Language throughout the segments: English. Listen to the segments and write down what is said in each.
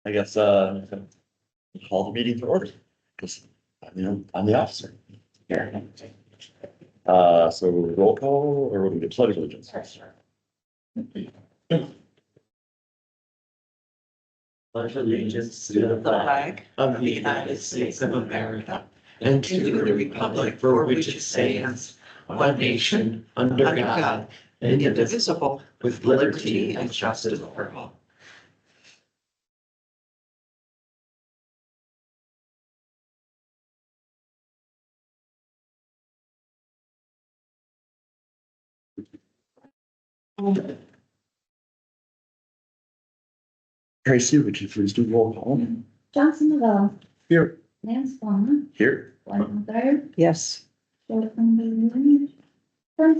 I guess, call the meeting to order, because, I'm the officer. Here. So roll call, or would we do pledge of allegiance? Pledge allegiance to the flag of the United States of America and to the republic for which it stands, one nation, under God, indivisible, with liberty and justice for all. Tracy, would you please do roll call? Johnson Novella, Here. Lance Palmer, Here. Glenn McGuire, Yes. Fern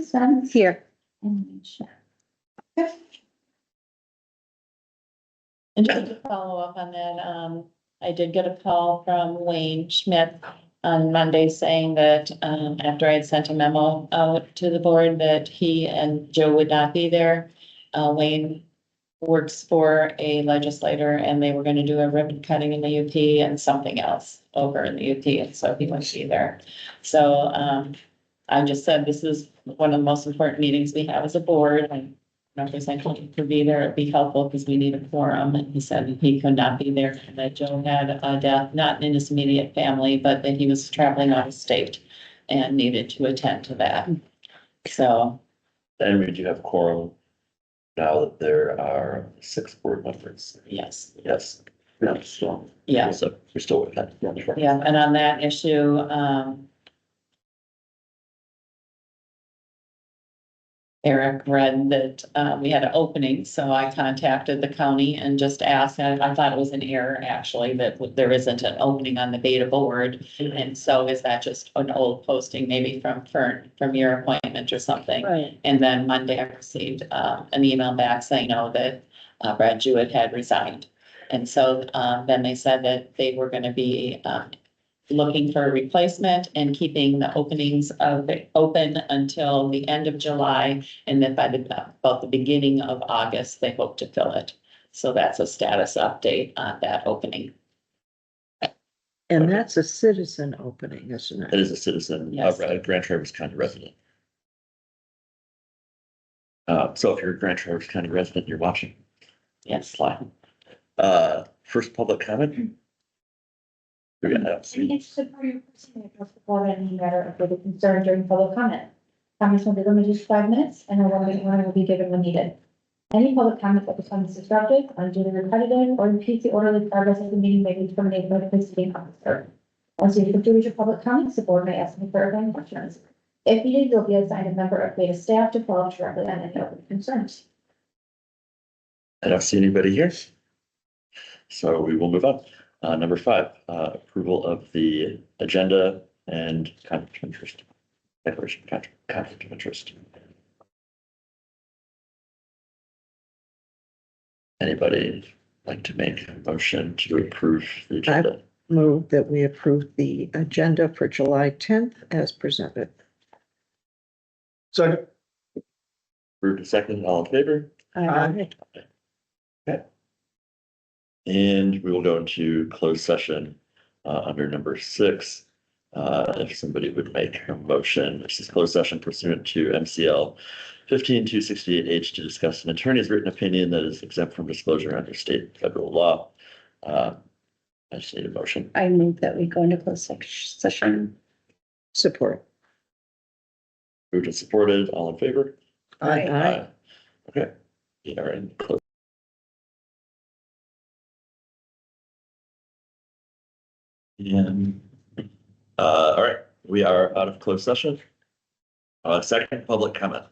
Spence, Here. and Wayne Schmidt. And just to follow up on that, I did get a call from Wayne Schmidt on Monday saying that, after I had sent a memo out to the board that he and Joe would not be there. Wayne works for a legislator and they were gonna do a ribbon cutting in the UP and something else over in the UP, and so he wouldn't be there. So, I just said, this is one of the most important meetings we have as a board, and representative could be there, it'd be helpful because we need a quorum, and he said he could not be there, and that Joe had a death, not in his immediate family, but that he was traveling out of state and needed to attend to that. So, And we do have quorum now that there are 6 board members. yes, Yes. Yeah, so. Yeah. So we're still with that. Yeah, sure. yeah, and on that issue, Eric read that, we had an opening, so I contacted the county and just asked, and I thought it was an error actually, that there isn't an opening on the Beta board. And so is that just an old posting, maybe from Fern, from your appointment or something? Right. And then Monday I received, an email back saying, no, that, Brad Jewett had resigned. And so, then they said that they were gonna be, looking for a replacement and keeping the openings of it open until the end of July. And then by about the beginning of August, they hope to fill it. So that's a status update on that opening. And that's a citizen opening, isn't It it? is a citizen, Yes. Grand Traverse County resident. So if you're a Grand Traverse County resident, you're watching. Yes. Slide. First public comment. We got that. Any interested party person may address the board on any matter of further concern during public comment. Comments will be limited to 5 minutes and a warning will be given when needed. Any public comment that becomes disruptive, unduly repetitive, or impedes the orderly progress of the meeting may be terminated by the proceeding officer. Once you conclude your public comments, the board may ask any further questions. If needed, you'll be assigned a member of Beta staff to follow up directly on any open concerns. I don't see anybody here. So we will move on. Number 5, approval of the agenda and conflict of interest. Declaration of conflict of interest. Anybody like to make a motion to approve the agenda? Move that we approve the agenda for July 10th as presented. Second. Approved and second, all in favor? Aye. And we will go into closed session under number 6. If somebody would make a motion, this is closed session pursuant to MCL 15268H to discuss an attorney's written opinion that is exempt from disclosure under state and federal law. I just need a motion. I move that we go into closed session. Support. Moved and supported, all in favor? Aye. Okay, we are in closed. And, all right, we are out of closed session. Second, public comment.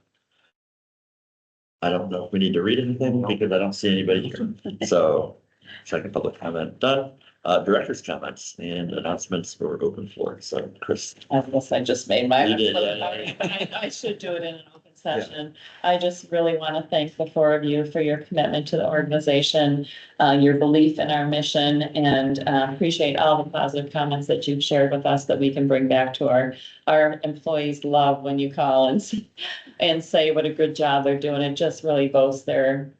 I don't know if we need to read anything because I don't see anybody here. So, second public comment done. Director's comments and announcements for open floor. So, Chris. I guess I just made my. You did, yeah. I should do it in an open session. I just really want to thank the four of you for your commitment to the organization, your belief in our mission, and appreciate all the positive comments that you've shared with us that we can bring back to our employees. Love when you call and say what a good job they're doing. It just really boasts their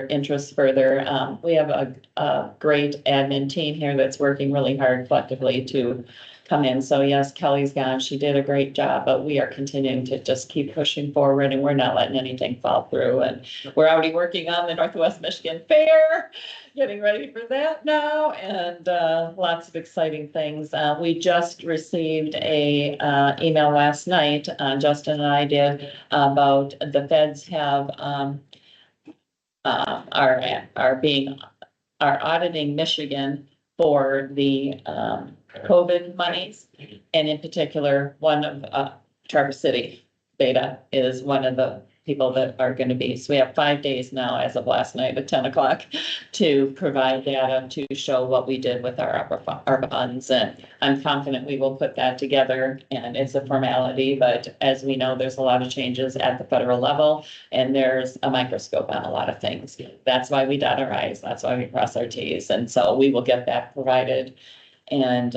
interests further. We have a great admin team here that's working really hard collectively to come in. So yes, Kelly's gone. She did a great job, but we are continuing to just keep pushing forward and we're not letting anything fall through. And we're already working on the Northwest Michigan Fair, getting ready for that now, and lots of exciting things. We just received a email last night, Justin and I did, about the feds have are auditing Michigan for the COVID monies. And in particular, one of Traverse City, BATA is one of the people that are going to be. So we have 5 days now, as of last night at 10 o'clock, to provide data to show what we did with our funds. And I'm confident we will put that together, and it's a formality, but as we know, there's a lot of changes at the federal level and there's a microscope on a lot of things. That's why we dot our I's, that's why we cross our T's. And so we will get that provided. And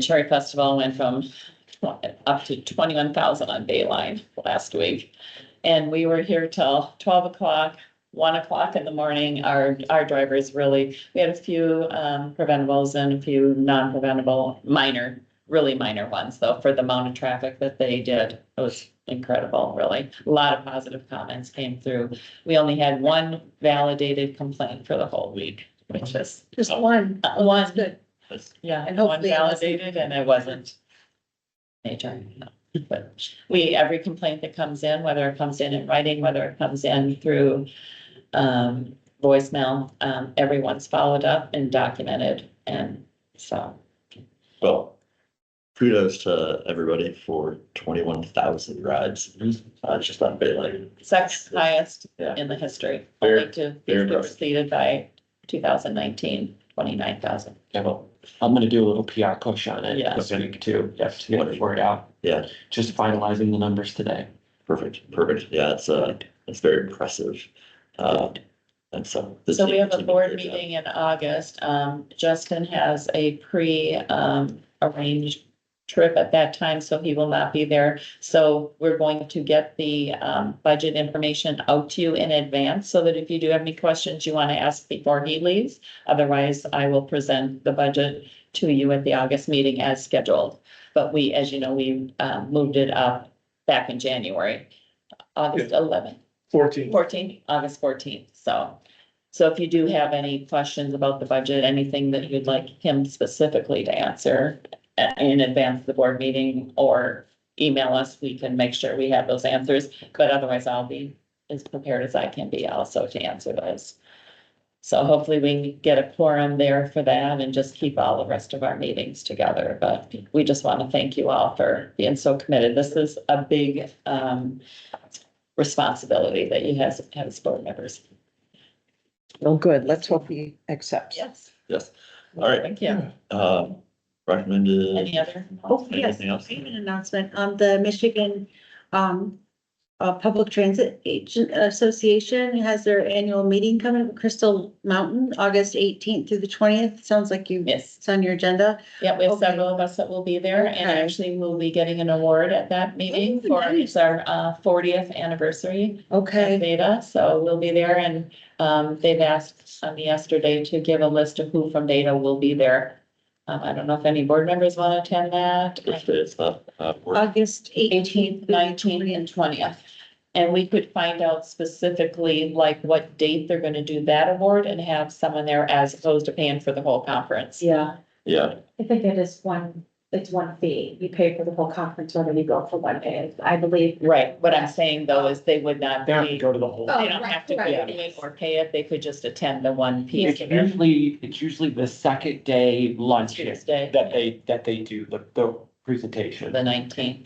Cherry Festival went from up to 21,000 on Bayline last week. And we were here till 12 o'clock, 1 o'clock in the morning. Our drivers really, we had a few preventables and a few non-preventable, really minor ones though, for the amount of traffic that they did. It was incredible, really. A lot of positive comments came through. We only had one validated complaint for the whole week, which is Just one. one. Good. Yeah, And one hopefully it wasn't- validated, and it wasn't major, no. But every complaint that comes in, whether it comes in writing, whether it comes in through voicemail, everyone's followed up and documented, and so. Well, kudos to everybody for 21,000 rides, just on Bayline. Second highest Yeah. in the history, Very- only to be very impressive. preceded by 2019, 29,000. Yeah, well, I'm gonna do a little PR push on it Yeah. this week too, to get the word out. Yeah, Just finalizing the numbers today. perfect. Yeah, it's very impressive. And so. the So we team have a did board great job. meeting in August. Justin has a arranged trip at that time, so he will not be there. So we're going to get the budget information out to you in advance, so that if you do have any questions you want to ask before he leaves. Otherwise, I will present the budget to you at the August meeting as scheduled. But we, as you know, we moved it up back in January, August 11th. 14th, August 14th. So if you do have any questions about the budget, anything that you'd like him specifically to answer in advance of the board meeting, or email us, we can make sure we have those answers. But otherwise, I'll be as prepared as I can be also to answer those. So hopefully we can get a quorum there for that and just keep all the rest of our meetings together. But we just want to thank you all for being so committed. This is a big responsibility that you have as board members. Well, good. Let's hope he accepts. Yes. Yes, all right. Thank you. Recommended. Any other? Oh, yes, Anything else? I have an announcement. The Michigan Public Transit Agent Association has their annual meeting coming up in Crystal Mountain, August 18th through the 20th. Sounds like Yes. it's on your agenda. Yeah, we have Okay. several of us that will be there, and Okay. actually we'll be getting an award at that meeting Oh, for, nice. it's our 40th anniversary of Okay, BATA, so we'll be there, and they've asked me yesterday to give a list of who from BATA will be there. I don't know if any board members want to attend that. Which day is that? August 18th. 19th and 20th. And we could find out specifically like what date they're gonna do that award and have someone there as opposed to paying for the whole conference. Yeah, Yeah, I think it's one fee. You pay for the whole conference, whether you go for one day, I believe. Right, what I'm saying though is they would not They have to be, go to the whole. Oh, they don't have to go right. to it or pay it, they could just attend the one piece It's of it. usually the second day lunch Tuesday. that they do the presentation. The 19th.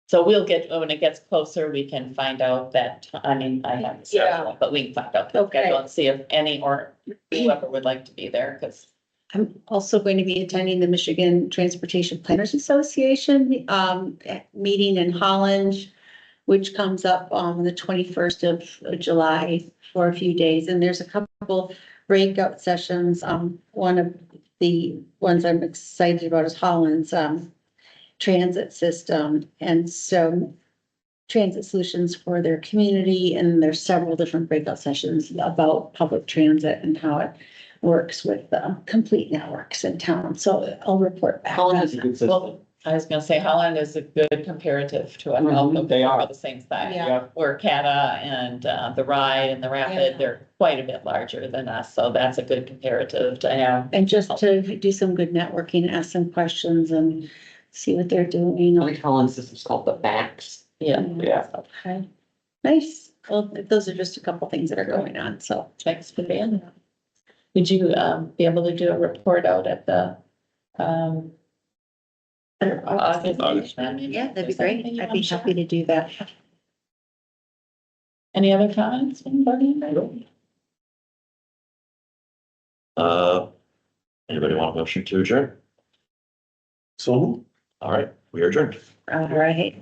So we'll get, when it gets closer, we can find out that, I mean, I haven't scheduled, but we can find out the Okay. schedule and see if any or whoever would like to be there, because I'm also going to be attending the Michigan Transportation Planners Association meeting in Holland which comes up on the 21st of July for a few days. And there's a couple breakout sessions. One of the ones I'm excited about is Holland's transit system. And so transit solutions for their community, and there's several different breakout sessions about public transit and how it works with complete networks in town. So I'll report back. Holland on has a that. good system. Well, I was gonna say Holland is a good comparative to a Mhm, they are. the same size. Yeah. Where CATA and the Ride and the Yeah. Rapid, they're quite a bit larger than us, so that's a good comparative to have. And just to do some good networking, ask some questions and see what they're doing. I think Holland's system's called the Max. Yeah, Yeah. Okay, nice. Well, those are just a couple things that are going on, so. thanks for being there. Would you be able to do a report out at the August? Yeah, that'd be great. I'd be happy to do that. Any other comments from the board? Anybody want a motion to adjourn? So. All right, we are adjourned. All right.